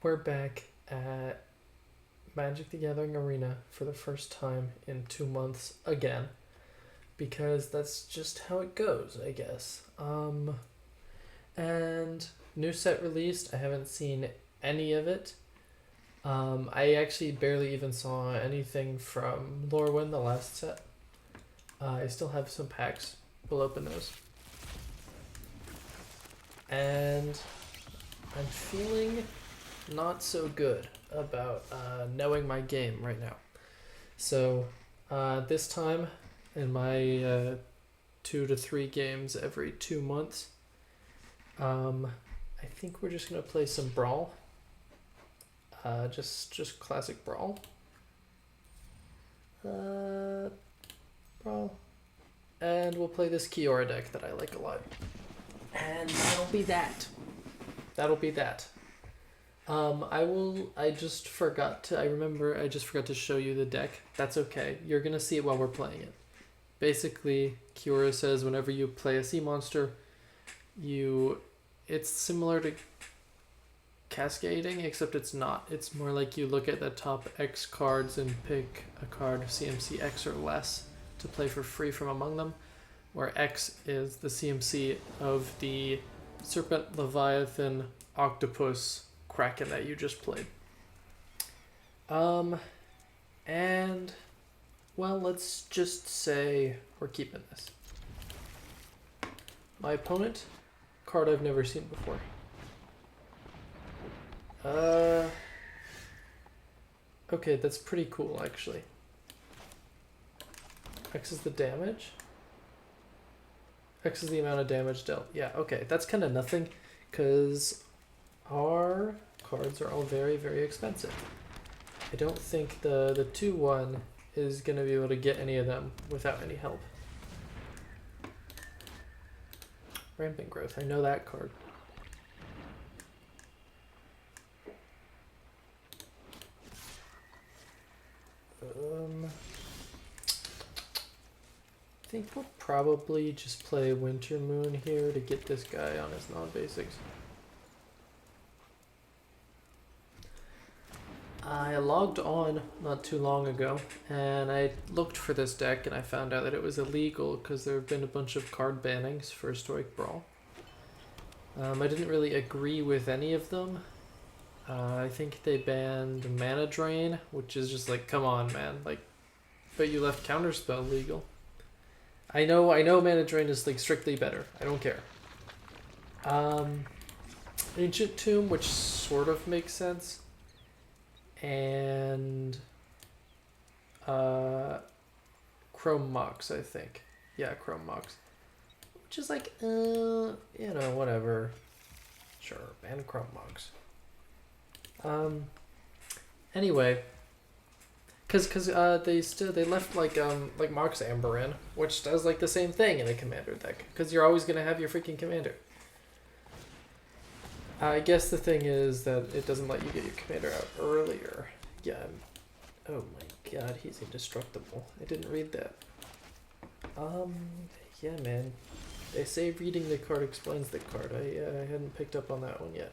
We're back at Magic the Gathering Arena for the first time in 2 months again, because that's just how it goes, I guess. And new set released. I haven't seen any of it. I actually barely even saw anything from Lorwyn, the last set. I still have some packs. We'll open those. And I'm feeling not so good about knowing my game right now. So this time, in my 2 to 3 games every 2 months, I think we're just gonna play some Brawl. Just classic Brawl. Brawl. And we'll play this Kiora deck that I like a lot. And that'll be that. That'll be that. I just forgot to show you the deck. That's okay. You're gonna see it while we're playing it. Basically, Kiora says whenever you play a sea monster, it's similar to cascading, except it's not. It's more like you look at the top X cards and pick a card CMC X or less to play for free from among them, where X is the CMC of the Serpent, Leviathan, Octopus, Kraken that you just played. And, well, let's just say we're keeping this. My opponent, card I've never seen before. Okay, that's pretty cool, actually. X is the damage. X is the amount of damage dealt. Yeah, okay, that's kind of nothing, because our cards are all very, very expensive. I don't think the 2/1 is going to be able to get any of them without any help. Rampant Growth, I know that card. I think we'll probably just play Winter Moon here to get this guy on his non-basics. I logged on not too long ago and I looked for this deck and I found out that it was illegal because there have been a bunch of card bannings for Historic Brawl. I didn't really agree with any of them. I think they banned Mana Drain, which is just like, come on, man. Like, but you left Counterspell legal. I know Mana Drain is like strictly better. I don't care. Ancient Tomb, which sort of makes sense. And Chrome Mox, I think. Yeah, Chrome Mox. Which is like, whatever. Sure, ban Chrome Mox. Anyway, because they left like Mox Amber in, which does like the same thing in a commander deck, because you're always gonna have your freaking commander. I guess the thing is that it doesn't let you get your commander out earlier. Yeah. Oh my god, he's indestructible. I didn't read that. Yeah, man. They say reading the card explains the card. I hadn't picked up on that one yet.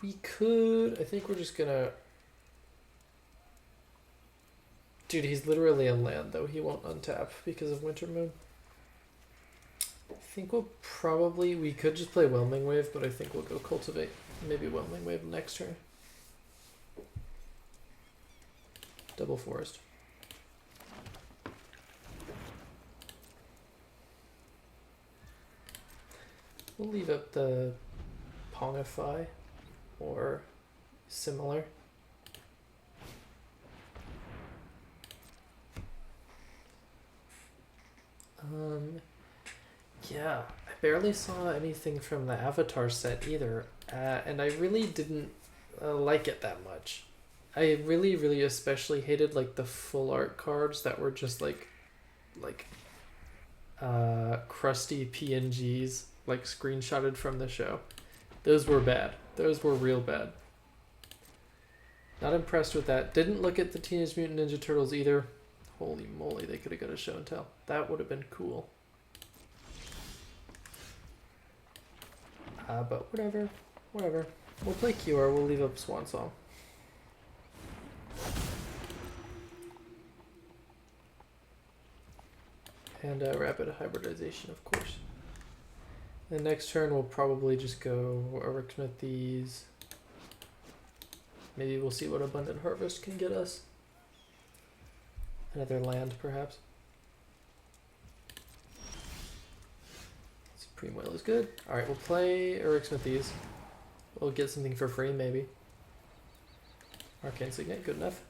We could... I think we're just gonna... Dude, he's literally on land, though. He won't untap because of Winter Moon. I think we'll probably... We could just play Whelming Wave, but I think we'll go Cultivate. Maybe Whelming Wave next turn. Double Forest. We'll leave up the Pongify or similar. Yeah, I barely saw anything from the Avatar set either, and I really didn't like it that much. I really especially hated like the full art cards that were just like crusty PNGs, like screenshotted from the show. Those were bad. Those were real bad. Not impressed with that. Didn't look at the Teenage Mutant Ninja Turtles either. Holy moly, they could have got a show and tell. That would have been cool. But whatever. We'll play QR, we'll leave up Swan Song. And rapid hybridization, of course. The next turn we'll probably just go Ericsmith these. Maybe we'll see what Abundant Harvest can get us. Another land, perhaps. Supreme Will is good. Alright, we'll play Ericsmith these. We'll get something for free, maybe. Arcane Signet, good enough.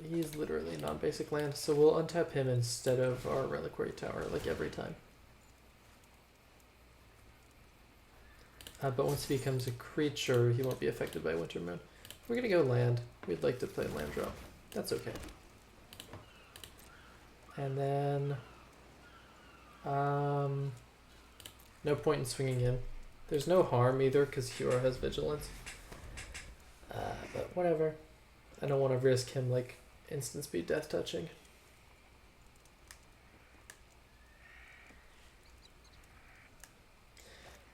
He's literally non-basic land, so we'll untap him instead of our Reliquary Tower, like every time. But once he becomes a creature, he won't be affected by Winter Moon. We're gonna go land. We'd like to play land drop. That's okay. And then... no point in swinging in. There's no harm either, because Hero has Vigilance. But whatever. I don't want to risk him, like, instant speed death touching.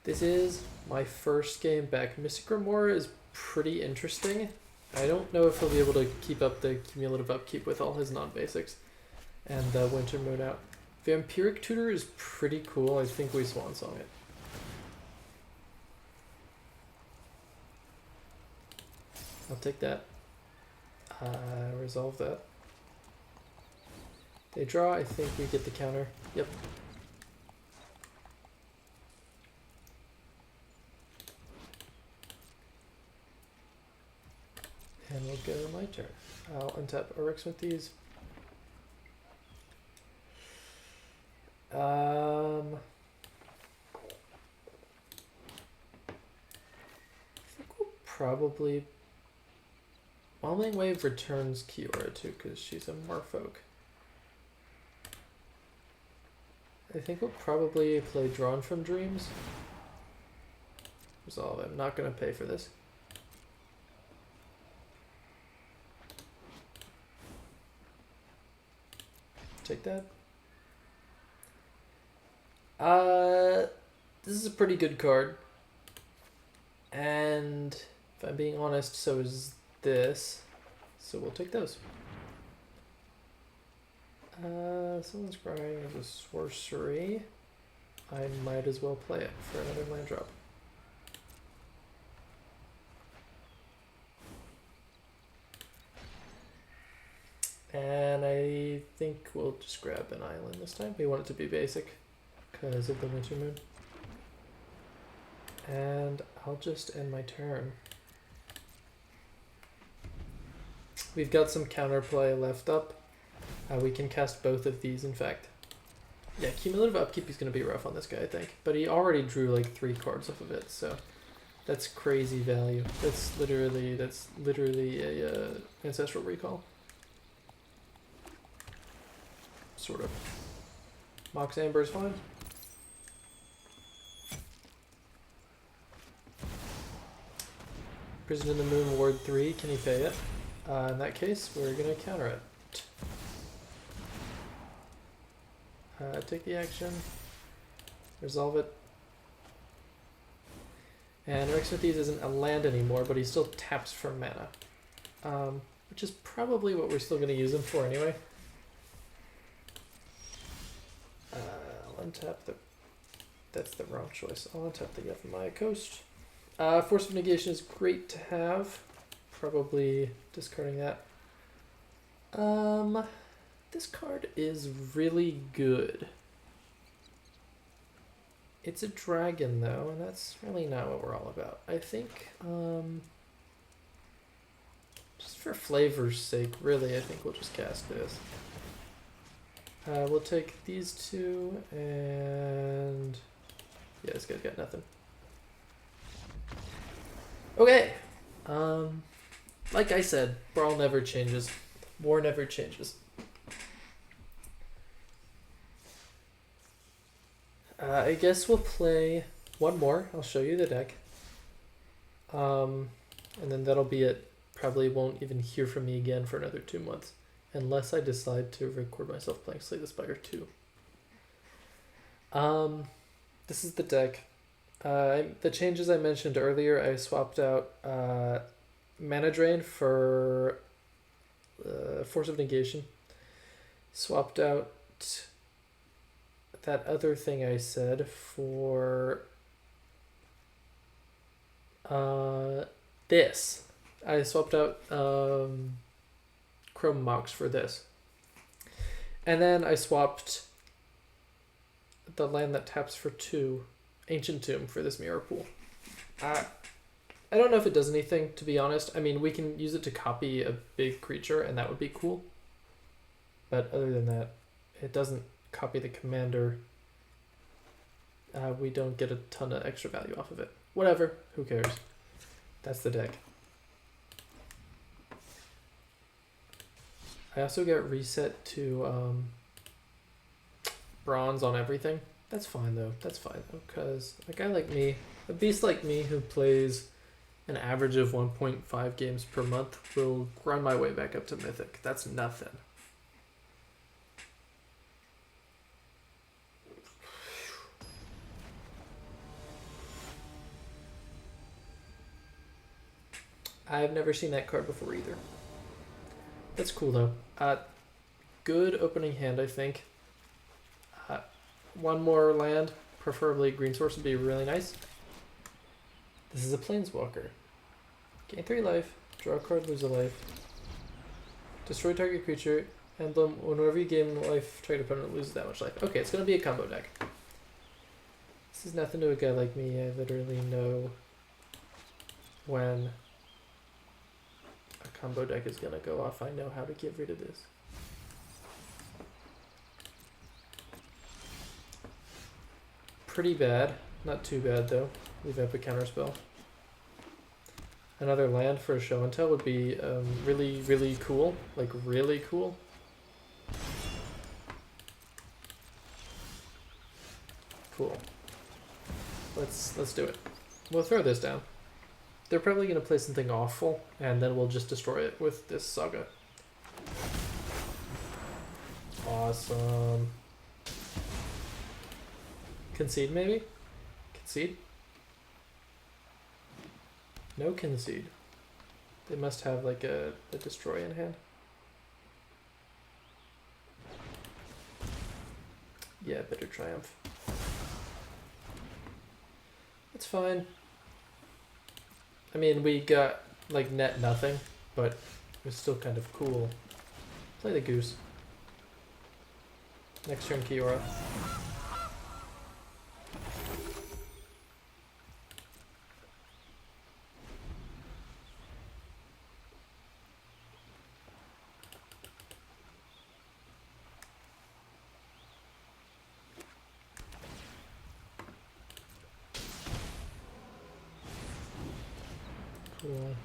This is my first game back. Mystic Grimoire is pretty interesting. I don't know if he'll be able to keep up the cumulative upkeep with all his non-basics. And Winter Moon out. Vampiric Tutor is pretty cool. I think we Swan Song it. I'll take that. Resolve that. They draw, I think we get the counter. Yep. And we'll go my turn. I'll untap Oryx with these. I think we'll probably... Whelming Wave returns Kiora too, because she's a Merfolk. I think we'll probably play Drawn from Dreams. Resolve. I'm not going to pay for this. Take that. This is a pretty good card. And if I'm being honest, so is this. So we'll take those. Someone's crying as a sorcery. I might as well play it for another land drop. And I think we'll just grab an island this time. We want it to be basic because of the Winter Moon. And I'll just end my turn. We've got some counterplay left up. We can cast both of these, in fact. Yeah, cumulative upkeep is going to be rough on this guy, I think. But he already drew like 3 cards off of it, so that's crazy value. That's literally a Ancestral Recall. Sort of. Mox Amber is fine. Prison in the Moon, Ward 3, can he pay it? In that case, we're going to counter it. Take the action, resolve it. And Rex with these isn't a land anymore, but he still taps for mana. Which is probably what we're still going to use him for anyway. I'll untap the... That's the wrong choice. I'll untap the Yevmaya Coast. Force of Negation is great to have. Probably discarding that. This card is really good. It's a dragon though, and that's really not what we're all about. I think, just for flavor's sake, really, I think we'll just cast this. We'll take these 2, and yeah, this guy's got nothing. Okay. Like I said, Brawl never changes. War never changes. I guess we'll play one more. I'll show you the deck. And then that'll be it. Probably won't even hear from me again for another 2 months. unless I decide to record myself playing Slay the Spire 2. This is the deck. The changes I mentioned earlier, I swapped out Mana Drain for Force of Negation. Swapped out that other thing I said for this. I swapped out Chrome Mox for this. And then I swapped the land that taps for 2, Ancient Tomb, for this Mirror Pool. I don't know if it does anything, to be honest. I mean, we can use it to copy a big creature, and that would be cool. But other than that, it doesn't copy the commander. We don't get a ton of extra value off of it. Whatever, who cares? That's the deck. I also get reset to bronze on everything. That's fine though, because a guy like me, a beast like me who plays an average of 1.5 games per month will grind my way back up to Mythic. That's nothing. I've never seen that card before either. That's cool though. Good opening hand, I think. One more land, preferably green source, would be really nice. This is a Planeswalker. Gain 3 life, draw a card, lose a life. Destroy target creature, emblem, whenever you gain life, target opponent loses that much life. Okay, it's going to be a combo deck. This is nothing to a guy like me. I literally know when a combo deck is going to go off. I know how to get rid of this. Pretty bad. Not too bad though. Leave up a counterspell. Another land for a show and tell would be really, really cool. Like really cool. Cool. Let's do it. We'll throw this down. They're probably gonna play something awful, and then we'll just destroy it with this saga. Awesome. Concede maybe? Concede? No concede. They must have like a destroy in hand. Yeah, Bitter Triumph. It's fine. I mean, we got like net nothing, but it was still kind of cool. Play the goose. Next turn, Kiora. Cool.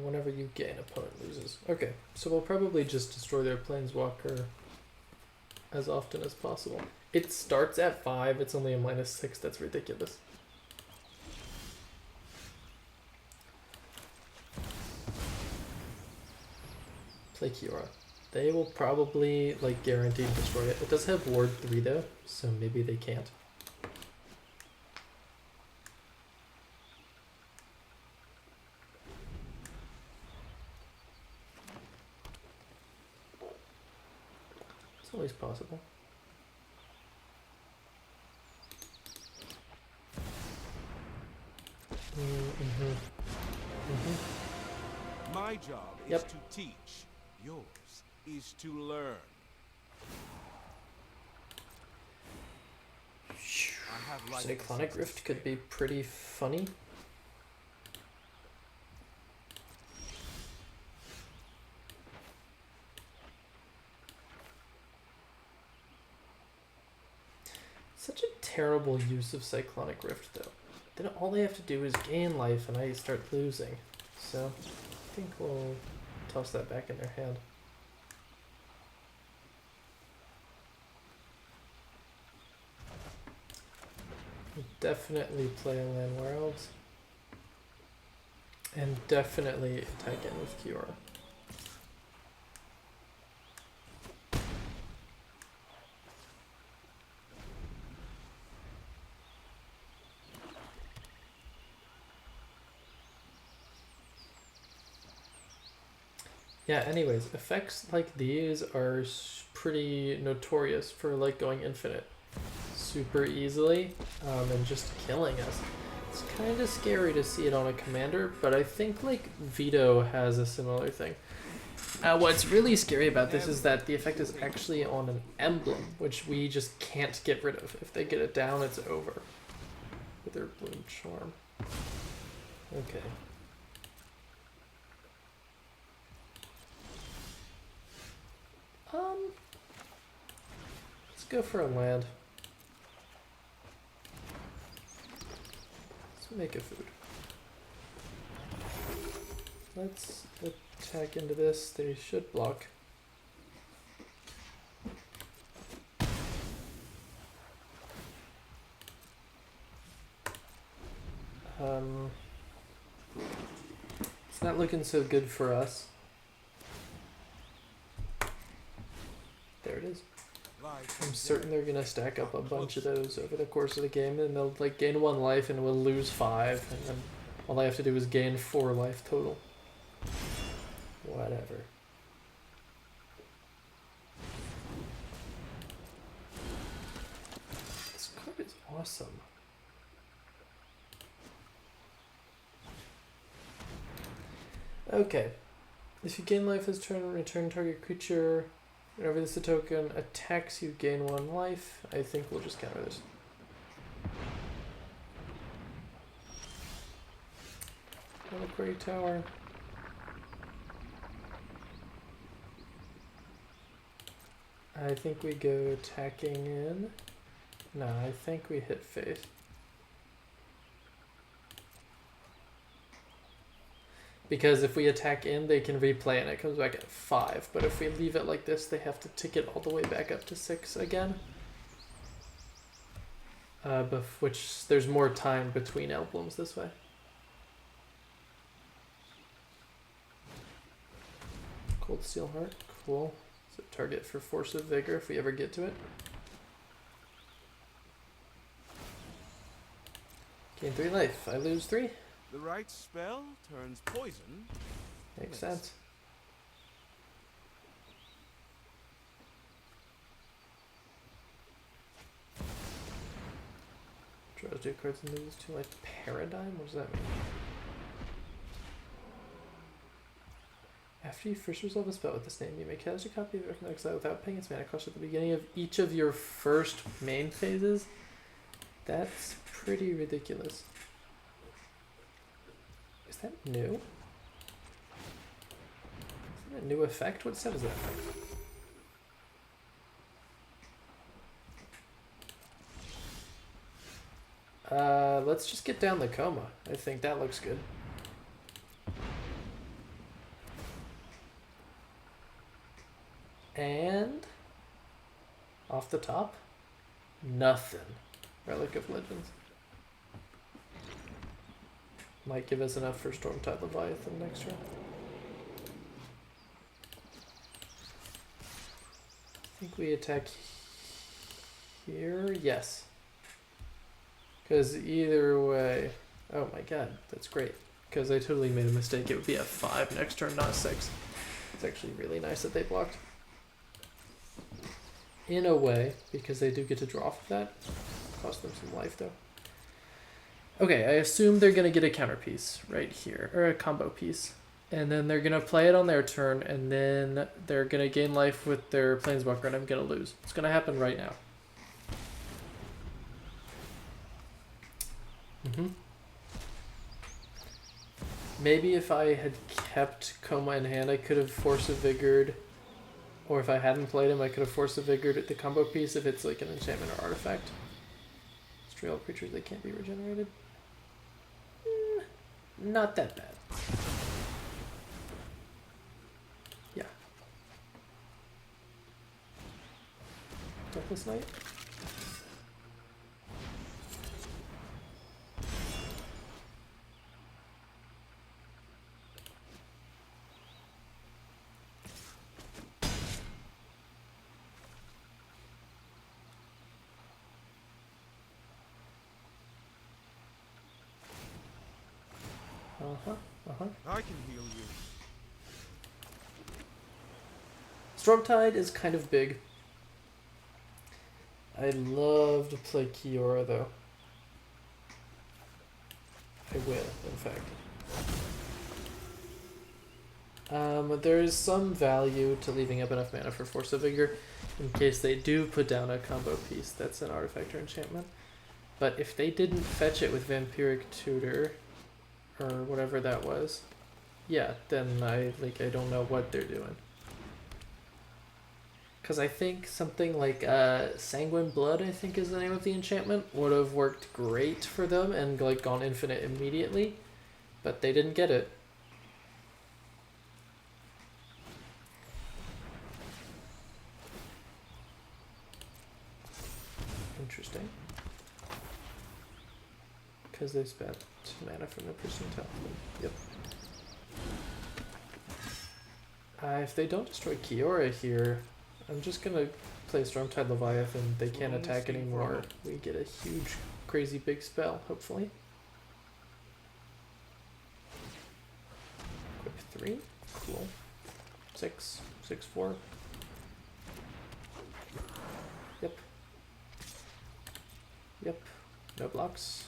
Whenever you gain, opponent loses. Okay, so we'll probably just destroy their Planeswalker as often as possible. It starts at 5, it's only a -6, that's ridiculous. Play Kiora. They will probably like guarantee to destroy it. It does have Ward 3 though, so maybe they can't. It's always possible. My job is to teach. Yours is to learn. Cyclonic Rift could be pretty funny. Such a terrible use of Cyclonic Rift though. Then all they have to do is gain life and I start losing. So I think we'll toss that back in their hand. We'll definitely play a Land Werewolves. And definitely attack in with QR. Yeah, anyways, effects like these are pretty notorious for like going infinite super easily and just killing us. It's kind of scary to see it on a commander, but I think like Veto has a similar thing. What's really scary about this is that the effect is actually on an emblem, which we just can't get rid of. If they get it down, it's over. With their Bloom Charm. Okay. Let's go for a land. Let's make a food. Let's attack into this. They should block. It's not looking so good for us. There it is. I'm certain they're gonna stack up a bunch of those over the course of the game, and they'll like gain 1 life and we'll lose 5, and then all I have to do is gain 4 life total. Whatever. This card is awesome. Okay. If you gain life this turn, return target creature. Whenever this token attacks, you gain 1 life. I think we'll just counter this. Reliquary Tower. I think we go attacking in. No, I think we hit face. Because if we attack in, they can replay and it comes back at 5. But if we leave it like this, they have to tick it all the way back up to 6 again. Which there's more time between emblems this way. Cold Steel Heart, cool. So target for Force of Vigor if we ever get to it. Gain 3 life. I lose 3. The right spell turns poison. Makes sense. Draws 2 cards and loses 2 life. Paradigm? What does that mean? After you first resolve a spell with this name, you may cast a copy of it from exile without paying its mana cost at the beginning of each of your first main phases. That's pretty ridiculous. Is that new? Is that a new effect? What set is that? Let's just get down the coma. I think that looks good. And off the top, nothing. Relic of Legends. Might give us enough for Stormtide Leviathan next turn. I think we attack here. Yes. Because either way... Oh my god, that's great. Because I totally made a mistake. It would be a 5 next turn, not 6. It's actually really nice that they blocked. In a way, because they do get to draw for that. Cost them some life, though. Okay, I assume they're going to get a counter piece right here, or a combo piece. And then they're going to play it on their turn, and then they're going to gain life with their Planeswalker, and I'm going to lose. It's going to happen right now. Maybe if I had kept Coma in hand, I could have Force of Vigored. Or if I hadn't played him, I could have Force of Vigored at the combo piece if it's like an enchantment or artifact. Stray all creatures, they can't be regenerated. Not that bad. Yeah. Deathless Knight. I can heal you. Stormtide is kind of big. I'd love to play Kiora though. I will, in fact. There is some value to leaving up enough mana for Force of Vigor in case they do put down a combo piece that's an artifact or enchantment. But if they didn't fetch it with Vampiric Tutor, or whatever that was, yeah, then I don't know what they're doing. Because I think something like Sanguine Blood, I think is the name of the enchantment, would have worked great for them and like gone infinite immediately, but they didn't get it. Interesting. Because they spent mana from the percentile. Yep. If they don't destroy Kiora here, I'm just gonna play Stormtide Leviathan. They can't attack anymore. We get a huge, crazy big spell, hopefully. Equip 3. Cool. 6. 6, 4. Yep. Yep. No blocks.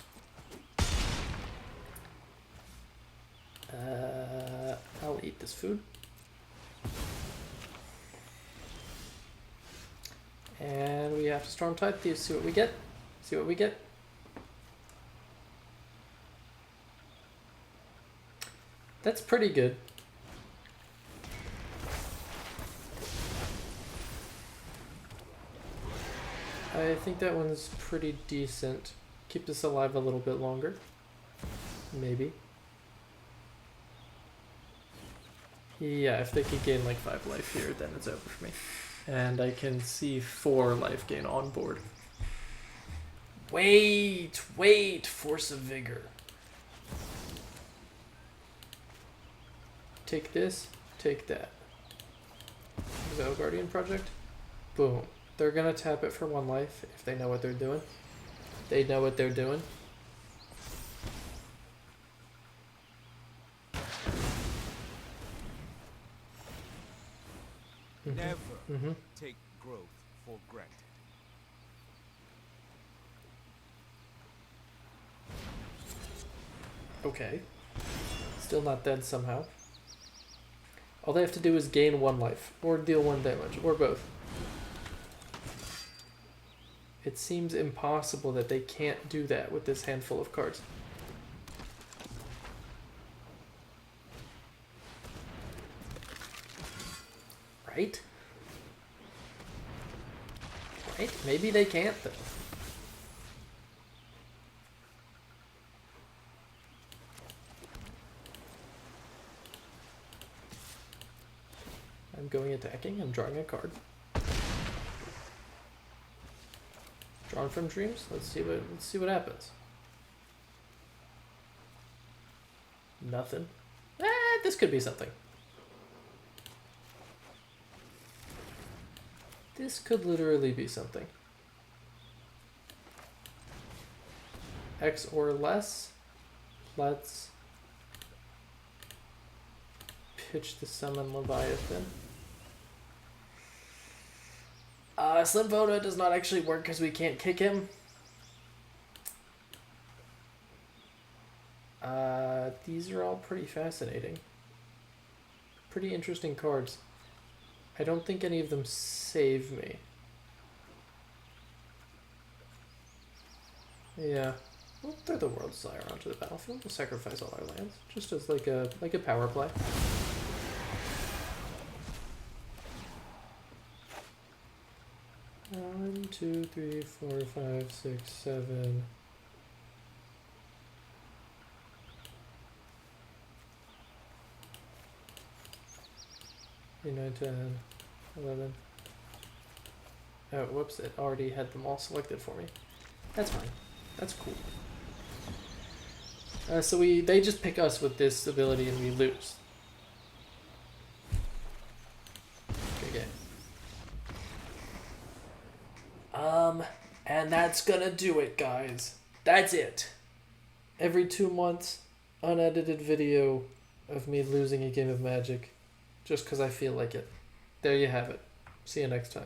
I'll eat this food. And we have to Stormtide Thieves, see what we get. See what we get. That's pretty good. I think that one's pretty decent. Keep us alive a little bit longer. Maybe. Yeah, if they could gain like 5 life here, then it's over for me. And I can see 4 life gain on board. Wait! Force of Vigor. Take this, take that. Exile Guardian Project. Boom. They're gonna tap it for 1 life if they know what they're doing. They know what they're doing. Never take growth for granted. Okay. Still not dead somehow. All they have to do is gain 1 life, or deal 1 damage, or both. It seems impossible that they can't do that with this handful of cards. Right? Right? Maybe they can't, though. I'm going attacking. I'm drawing a card. Drawn from Dreams. Let's see what happens. Nothing. This could be something. This could literally be something. X or less. Let's pitch the summon Leviathan. Slim Voda does not actually work because we can't kick him. These are all pretty fascinating. Pretty interesting cards. I don't think any of them save me. Yeah. We'll throw the World Desire onto the battlefield. We'll sacrifice all our lands. Just as like a power play. One, two, three, 4, 5, 6, 7. 8, 9, 10, 11. Oh, whoops, it already had them all selected for me. That's fine. That's cool. So they just pick us with this ability and we lose. Good game. And that's gonna do it, guys. That's it. Every 2 months, unedited video of me losing a game of Magic just because I feel like it. There you have it. See you next time.